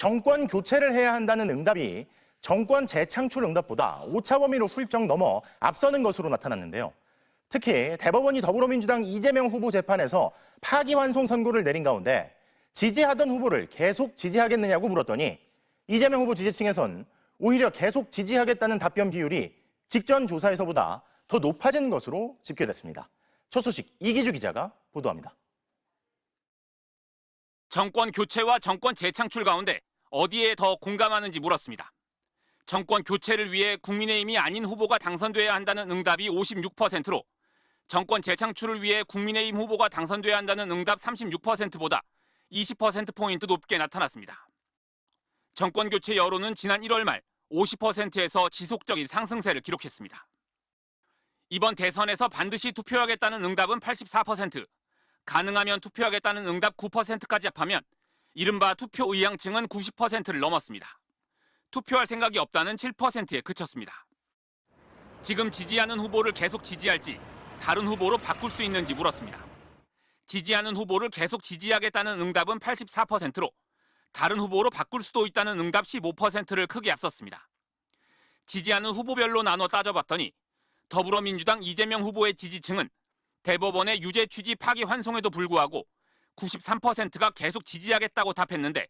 정권 교체를 해야 한다는 응답이 정권 재창출 응답보다 오차 범위로 훌쩍 넘어 앞서는 것으로 나타났는데요. 특히 대법원이 더불어민주당 이재명 후보 재판에서 파기환송 선고를 내린 가운데 지지하던 후보를 계속 지지하겠느냐고 물었더니 이재명 후보 지지층에선 오히려 계속 지지하겠다는 답변 비율이 직전 조사에서보다 더 높아진 것으로 집계됐습니다. 첫 소식 이기주 기자가 보도합니다. 정권 교체와 정권 재창출 가운데 어디에 더 공감하는지 물었습니다. 정권 교체를 위해 국민의힘이 아닌 후보가 당선돼야 한다는 응답이 56%로 정권 재창출을 위해 국민의힘 후보가 당선돼야 한다는 응답 36%보다 20%포인트 높게 나타났습니다. 정권 교체 여론은 지난 1월 말 50%에서 지속적인 상승세를 기록했습니다. 이번 대선에서 반드시 투표하겠다는 응답은 84%, 가능하면 투표하겠다는 응답 9%까지 합하면 이른바 투표 의향층은 90%를 넘었습니다. 투표할 생각이 없다는 7%에 그쳤습니다. 지금 지지하는 후보를 계속 지지할지 다른 후보로 바꿀 수 있는지 물었습니다. 지지하는 후보를 계속 지지하겠다는 응답은 84%로 다른 후보로 바꿀 수도 있다는 응답 15%를 크게 앞섰습니다. 지지하는 후보별로 나눠 따져봤더니 더불어민주당 이재명 후보의 지지층은 대법원의 유죄 취지 파기환송에도 불구하고 93%가 계속 지지하겠다고 답했는데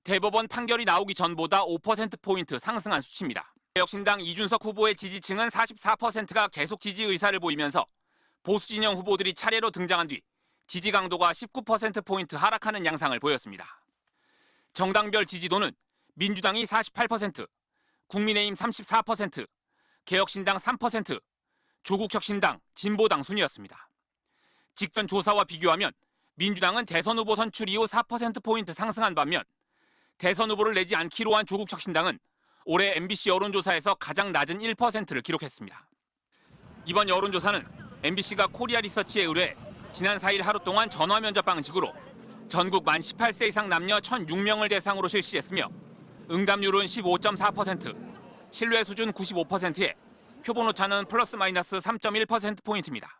대법원 판결이 나오기 전보다 5%포인트 상승한 수치입니다. 개혁신당 이준석 후보의 지지층은 44%가 계속 지지 의사를 보이면서 보수 진영 후보들이 차례로 등장한 뒤 지지 강도가 19%포인트 하락하는 양상을 보였습니다. 정당별 지지도는 민주당이 48%, 국민의힘 34%, 개혁신당 3%, 조국혁신당, 진보당 순이었습니다. 직전 조사와 비교하면 민주당은 대선 후보 선출 이후 4%포인트 상승한 반면 대선 후보를 내지 않기로 한 조국혁신당은 올해 MBC 여론조사에서 가장 낮은 1%를 기록했습니다. 이번 여론조사는 MBC가 코리아 리서치에 의뢰해 지난 4일 하루 동안 전화 면접 방식으로 전국 만 18세 이상 남녀 1,006명을 대상으로 실시했으며 응답률은 15.4%, 신뢰 수준 95%에 표본 오차는 플러스 마이너스 3.1%포인트입니다.